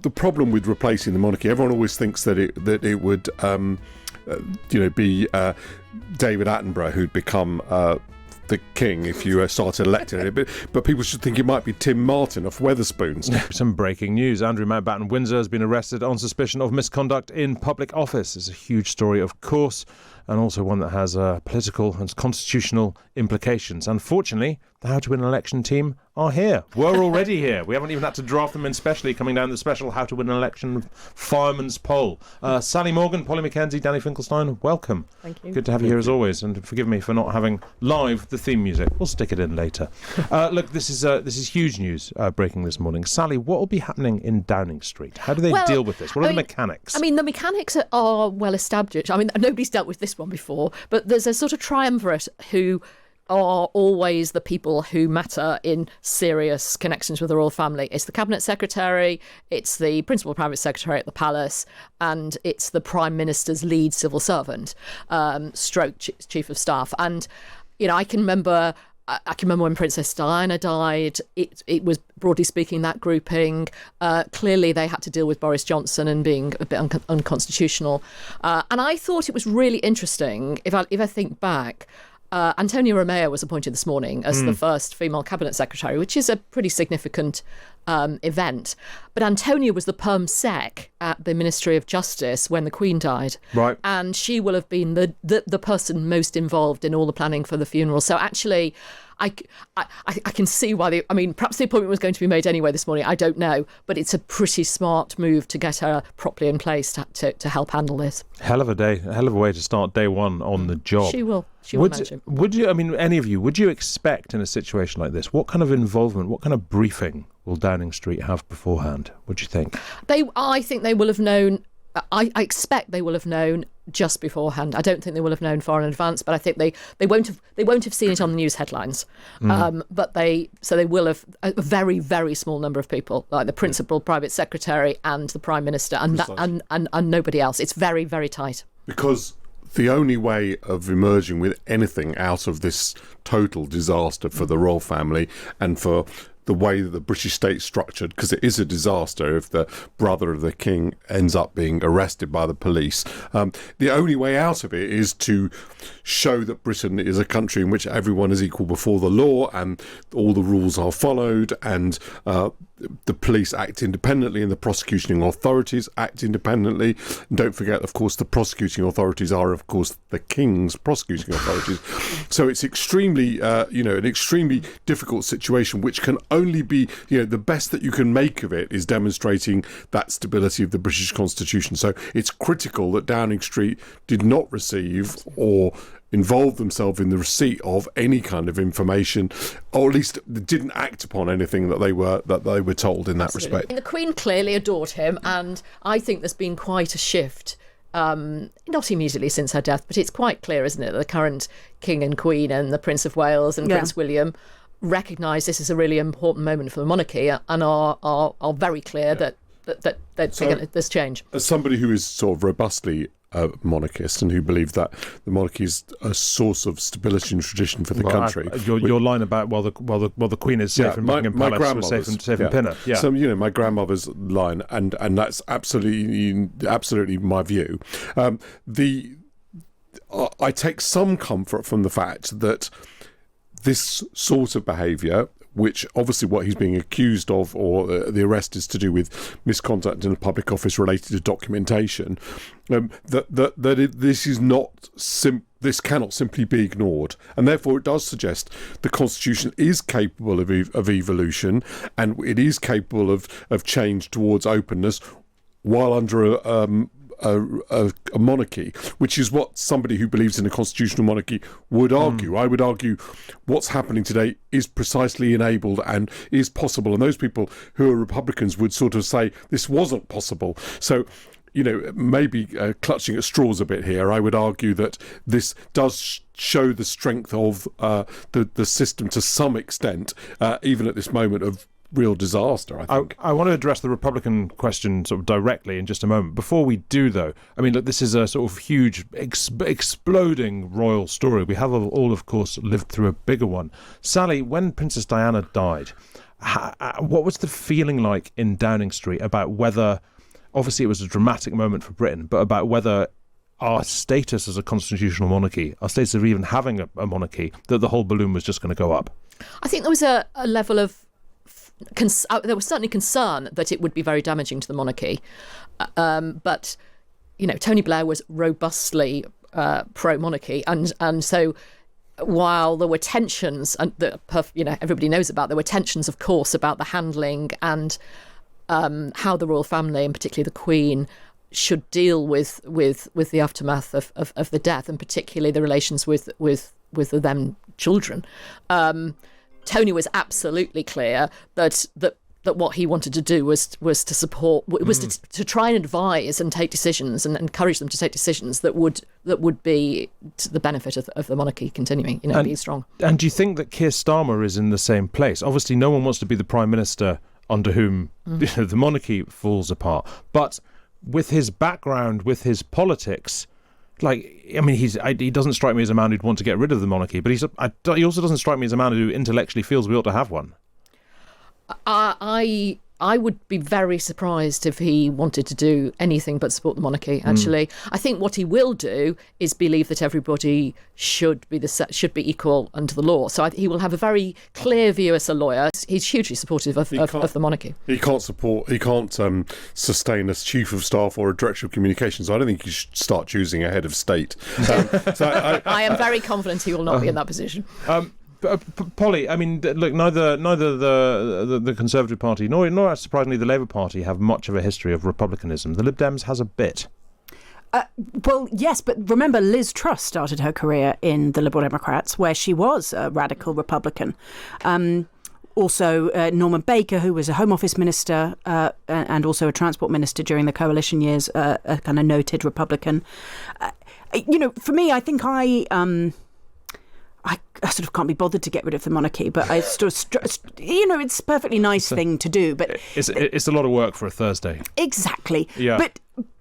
the problem with replacing the monarchy, everyone always thinks that it would be David Attenborough who'd become the king if you started electing it, but people should think it might be Tim Martin of Wetherspoons. Some breaking news. Andrew Mountbatten-Windsor has been arrested on suspicion of misconduct in public office. It's a huge story, of course, and also one that has political and constitutional implications. Unfortunately, the How to Win an Election team are here. We're already here. We haven't even had to draft them in specially, coming down the special How to Win an Election fireman's poll. Sally Morgan, Polly Mackenzie, Danny Finkelstein, welcome. Thank you. Good to have you here as always, and forgive me for not having live the theme music. We'll stick it in later. Look, this is huge news breaking this morning. Sally, what will be happening in Downing Street? How do they deal with this? What are the mechanics? I mean, the mechanics are well established. I mean, nobody's dealt with this one before, but there's a sort of triumvirate who are always the people who matter in serious connections with the royal family. It's the cabinet secretary, it's the principal private secretary at the palace, and it's the prime minister's lead civil servant, stroke chief of staff. And I can remember when Princess Diana died. It was, broadly speaking, that grouping. Clearly, they had to deal with Boris Johnson and being a bit unconstitutional. And I thought it was really interesting, if I think back. Antonia Romeo was appointed this morning as the first female cabinet secretary, which is a pretty significant event. But Antonia was the perm sec at the Ministry of Justice when the Queen died. Right. And she will have been the person most involved in all the planning for the funeral. So actually, I can see why perhaps the appointment was going to be made anyway this morning. I don't know. But it's a pretty smart move to get her properly in place to help handle this. Hell of a day. A hell of a way to start day one on the job. She will imagine. Would you, any of you, would you expect in a situation like this, what kind of involvement, what kind of briefing will Downing Street have beforehand? What do you think? I think they will have known. I expect they will have known just beforehand. I don't think they will have known far in advance, but I think they won't have seen it on the news headlines. But they will have a very, very small number of people, like the principal private secretary and the prime minister, and nobody else. It's very, very tight. Because the only way of emerging with anything out of this total disaster for the royal family and for the way that the British state's structured, because it is a disaster if the brother of the king ends up being arrested by the police. The only way out of it is to show that Britain is a country in which everyone is equal before the law and all the rules are followed, and the police act independently and the prosecuting authorities act independently. And don't forget, of course, the prosecuting authorities are, of course, the king's prosecuting authorities. So it's extremely, an extremely difficult situation, which can only be, the best that you can make of it is demonstrating that stability of the British Constitution. So it's critical that Downing Street did not receive or involve themselves in the receipt of any kind of information, or at least didn't act upon anything that they were told in that respect. The Queen clearly adored him, and I think there's been quite a shift. Not immediately since her death, but it's quite clear, isn't it, that the current King and Queen and the Prince of Wales and Prince William recognise this as a really important moment for the monarchy and are very clear that there's change. As somebody who is sort of robustly a monarchist and who believe that the monarchy is a source of stability and tradition for the country. Your line about while the Queen is safe in Buckingham Palace, we're safe in Pinner. Yeah. So my grandmother's line, and that's absolutely my view. I take some comfort from the fact that this sort of behaviour, which obviously what he's being accused of, or the arrest is to do with misconduct in a public office related to documentation, this is not this cannot simply be ignored, and therefore it does suggest the Constitution is capable of evolution, and it is capable of change towards openness while under a monarchy, which is what somebody who believes in a constitutional monarchy would argue. I would argue what's happening today is precisely enabled and is possible, and those people who are Republicans would sort of say this wasn't possible. So maybe clutching at straws a bit here, I would argue that this does show the strength of the system to some extent, even at this moment of real disaster, I think. I want to address the Republican question sort of directly in just a moment. Before we do, though, look, this is a sort of huge, exploding royal story. We have all, of course, lived through a bigger one. Sally, when Princess Diana died, what was the feeling like in Downing Street about whether, obviously it was a dramatic moment for Britain, but about whether our status as a constitutional monarchy, our status of even having a monarchy, that the whole balloon was just going to go up? I think there was a level of there was certainly concern that it would be very damaging to the monarchy, but Tony Blair was robustly pro-monarchy, and so while there were tensions, and everybody knows about, there were tensions, of course, about the handling and how the royal family, and particularly the Queen, should deal with the aftermath of the death, and particularly the relations with the then children. Tony was absolutely clear that what he wanted to do was to support, to try and advise and take decisions and encourage them to take decisions that would be to the benefit of the monarchy continuing, being strong. And do you think that Keir Starmer is in the same place? Obviously, no one wants to be the Prime Minister under whom the monarchy falls apart. But with his background, with his politics, he doesn't strike me as a man who'd want to get rid of the monarchy, but he also doesn't strike me as a man who intellectually feels we ought to have one. I would be very surprised if he wanted to do anything but support the monarchy, actually. I think what he will do is believe that everybody should be equal under the law. So he will have a very clear view as a lawyer. He's hugely supportive of the monarchy. He can't sustain as chief of staff or a director of communications. I don't think he should start choosing a head of state. I am very confident he will not be in that position. Polly, look, neither the Conservative Party nor surprisingly the Labour Party have much of a history of republicanism. The Lib Dems has a bit. Well, yes, but remember, Liz Truss started her career in the Liberal Democrats, where she was a radical Republican. Also, Norman Baker, who was a Home Office minister and also a transport minister during the coalition years, a kind of noted Republican. For me, I think I sort of can't be bothered to get rid of the monarchy, but I sort of, it's a perfectly nice thing to do. But it's a lot of work for a Thursday. Exactly. Yeah.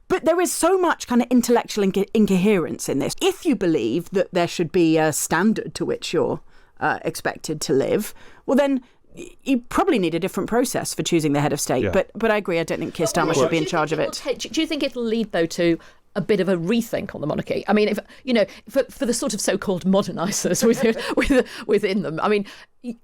But there is so much kind of intellectual incoherence in this. If you believe that there should be a standard to which you're expected to live, well then you probably need a different process for choosing the head of state. Yeah. But I agree. I don't think Keir Starmer should be in charge of it. Do you think it'll lead, though, to a bit of a rethink on the monarchy? For the sort of so-called modernisers within them,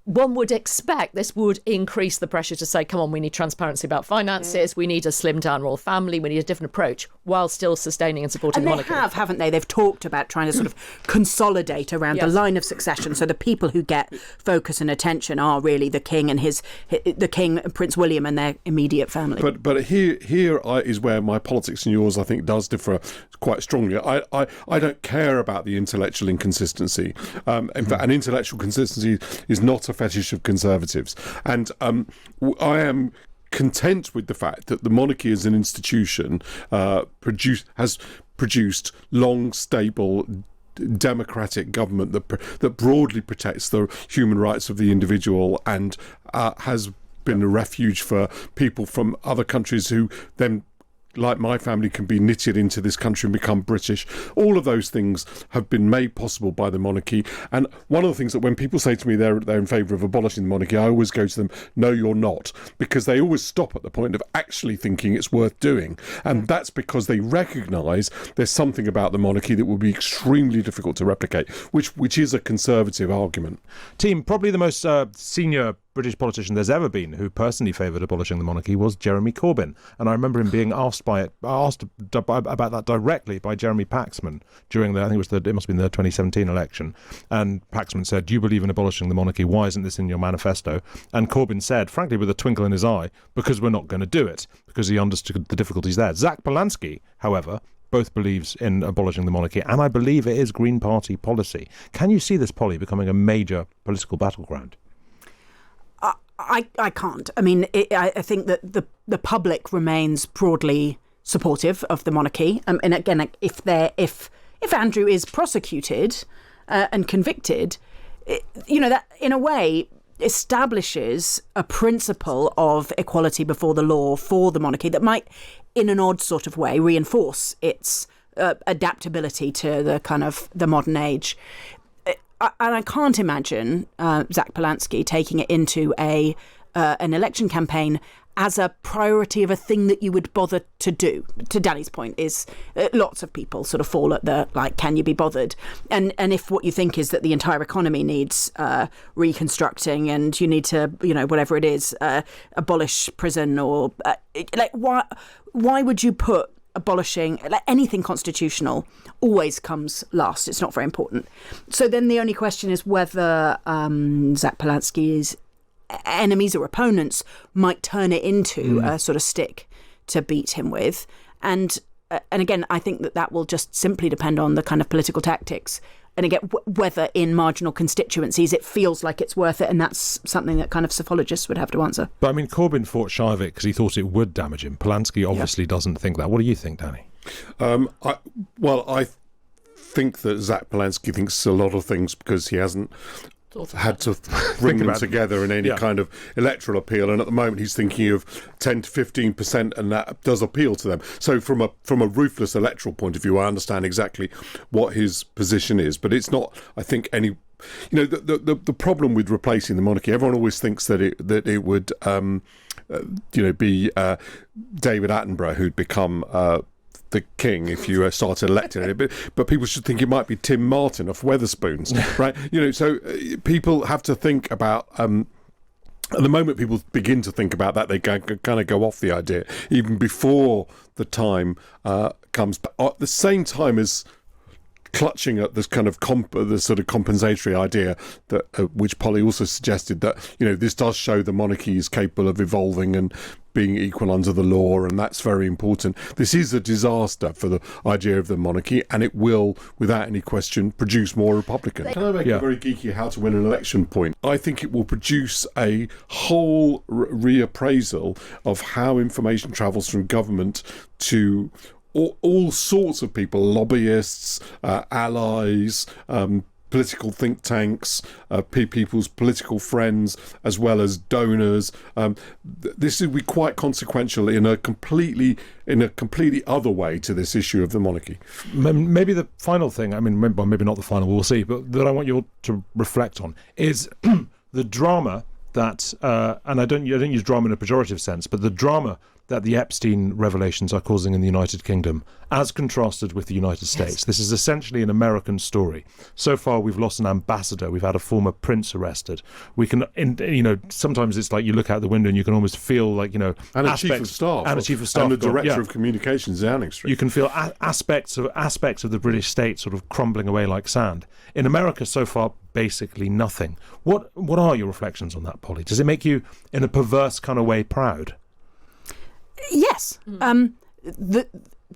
one would expect this would increase the pressure to say, come on, we need transparency about finances, we need a slimmed-down royal family, we need a different approach, while still sustaining and supporting the monarchy. And they haven't they? They've talked about trying to sort of consolidate around the line of succession, so the people who get focus and attention are really the king and the king, Prince William, and their immediate family. But here is where my politics and yours, I think, does differ quite strongly. I don't care about the intellectual inconsistency. In fact, an intellectual consistency is not a fetish of Conservatives. And I am content with the fact that the monarchy as an institution has produced long, stable, democratic government that broadly protects the human rights of the individual and has been a refuge for people from other countries who then, like my family, can be knitted into this country and become British. All of those things have been made possible by the monarchy. And one of the things that when people say to me they're in favour of abolishing the monarchy, I always go to them, no, you're not, because they always stop at the point of actually thinking it's worth doing. And that's because they recognise there's something about the monarchy that will be extremely difficult to replicate, which is a Conservative argument. Team, probably the most senior British politician there's ever been who personally favoured abolishing the monarchy was Jeremy Corbyn. And I remember him being asked about that directly by Jeremy Paxman during it must have been the 2017 election. And Paxman said, do you believe in abolishing the monarchy? Why isn't this in your manifesto? And Corbyn said, frankly, with a twinkle in his eye, because we're not going to do it, because he understood the difficulties there. Zach Polanski, however, both believes in abolishing the monarchy, and I believe it is Green Party policy. Can you see this, Polly, becoming a major political battleground? I can't. I think that the public remains broadly supportive of the monarchy. And again, if Andrew is prosecuted and convicted, that in a way establishes a principle of equality before the law for the monarchy that might, in an odd sort of way, reinforce its adaptability to the modern age. And I can't imagine Zach Polanski taking it into a an election campaign as a priority of a thing that you would bother to do. To Danny's point is lots of people sort of fall at the, like, can you be bothered? And if what you think is that the entire economy needs reconstructing and you need to, whatever it is, abolish prison or why would you put abolishing anything constitutional always comes last. It's not very important. So then the only question is whether Zach Polanski's enemies or opponents might turn it into a sort of stick to beat him with. And again, I think that will just simply depend on the kind of political tactics. And again, whether in marginal constituencies it feels like it's worth it, and that's something that kind of psephologists would have to answer. But I mean, Corbyn fought shy of it because he thought it would damage him. Polanski obviously doesn't think that. What do you think, Danny? I think that Zach Polanski thinks a lot of things because he hasn't had to bring them together in any kind of electoral appeal, and at the moment he's thinking of 10 to 15%, and that does appeal to them. So from a ruthless electoral point of view, I understand exactly what his position is, but it's not, I think, any. The problem with replacing the monarchy, everyone always thinks that it would be David Attenborough who'd become the king if you started electing it, but people should think it might be Tim Martin of Wetherspoons, right? So people have to think about. At the moment people begin to think about that, they kind of go off the idea even before the time comes. But at the same time as clutching at this kind of the sort of compensatory idea that which Polly also suggested, that this does show the monarchy is capable of evolving and being equal under the law, and that's very important. This is a disaster for the idea of the monarchy, and it will, without any question, produce more Republicans. Can I make a very geeky how to win an election point? I think it will produce a whole reappraisal of how information travels from government to all sorts of people, lobbyists, allies, political think tanks, people's political friends, as well as donors. This will be quite consequential in a completely other way to this issue of the monarchy. Maybe the final thing, maybe not the final, we'll see, but that I want you to reflect on is the drama that, and I don't use drama in a pejorative sense, but the drama that the Epstein revelations are causing in the United Kingdom, as contrasted with the United States. Yes. This is essentially an American story. So far, we've lost an ambassador. We've had a former prince arrested. We can, sometimes it's like you look out the window and you can almost feel like, and a chief of staff, and the director of communications, Downing Street. You can feel aspects of the British state sort of crumbling away like sand. In America, so far, basically nothing. What are your reflections on that, Polly? Does it make you, in a perverse kind of way, proud? Yes.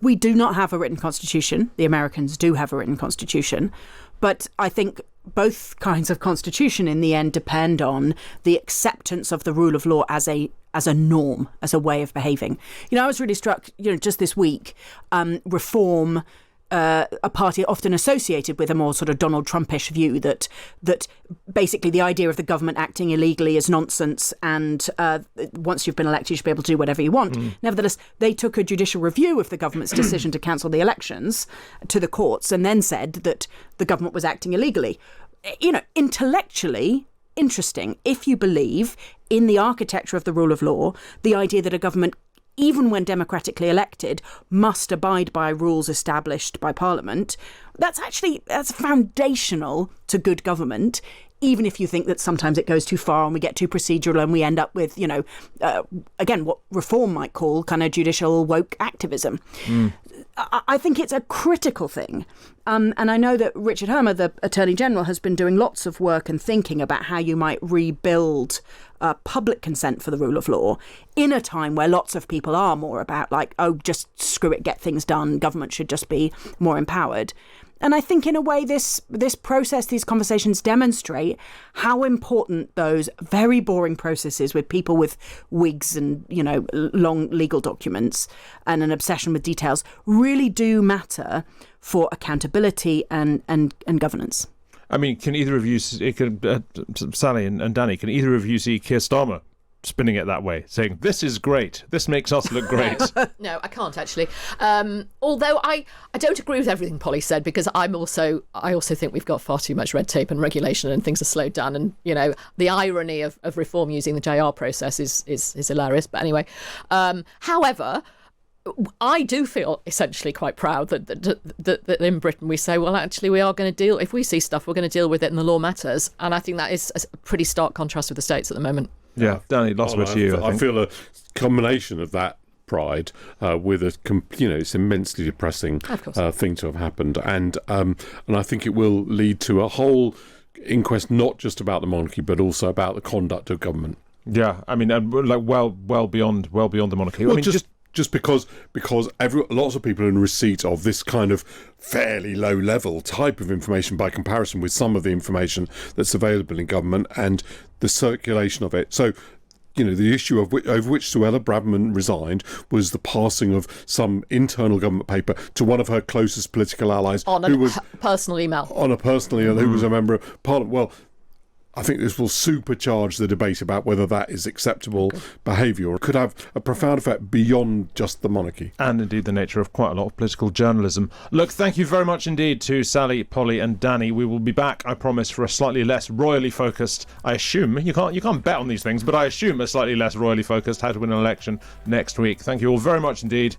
We do not have a written constitution. The Americans do have a written constitution. But I think both kinds of constitution in the end depend on the acceptance of the rule of law as a norm, as a way of behaving. I was really struck, just this week, Reform, a party often associated with a more sort of Donald Trumpish view that basically the idea of the government acting illegally is nonsense, and once you've been elected you should be able to do whatever you want. Nevertheless, they took a judicial review of the government's decision to cancel the elections to the courts and then said that the government was acting illegally. Intellectually interesting if you believe in the architecture of the rule of law, the idea that a government, even when democratically elected, must abide by rules established by Parliament. That's foundational to good government, even if you think that sometimes it goes too far and we get too procedural and we end up with, again, what Reform might call kind of judicial woke activism. I think it's a critical thing. And I know that Richard Hermer, the Attorney General, has been doing lots of work and thinking about how you might rebuild public consent for the rule of law in a time where lots of people are more about just screw it, get things done. Government should just be more empowered. And I think in a way this process, these conversations demonstrate how important those very boring processes with people with wigs and, long legal documents and an obsession with details really do matter for accountability and governance. Can either of you, Sally and Danny, can either of you see Keir Starmer spinning it that way, saying, this is great, this makes us look great. No, I can't actually. Although I don't agree with everything Polly said, because I also think we've got far too much red tape and regulation and things are slowed down. And, the irony of reform using the JR process is hilarious. But anyway, however, I do feel essentially quite proud that in Britain we say, well, actually, we are going to deal, if we see stuff, we're going to deal with it and the law matters. And I think that is a pretty stark contrast with the States at the moment. Yeah, Danny, lots of you. I feel a combination of that pride with it's immensely depressing thing to have happened. And I think it will lead to a whole inquest, not just about the monarchy, but also about the conduct of government. Yeah, I mean, well beyond the monarchy. Well, just because lots of people are in receipt of this kind of fairly low-level type of information by comparison with some of the information that's available in government and the circulation of it. So, the issue over which Suella Braverman resigned was the passing of some internal government paper to one of her closest political allies. On a personal email. On a personal email, who was a member of Parliament. Well, I think this will supercharge the debate about whether that is acceptable behaviour, or could have a profound effect beyond just the monarchy. And indeed the nature of quite a lot of political journalism. Look, thank you very much indeed to Sally, Polly and Danny. We will be back, I promise, for a slightly less royally focused, I assume, you can't bet on these things, but I assume a slightly less royally focused How to Win an Election next week. Thank you all very much indeed.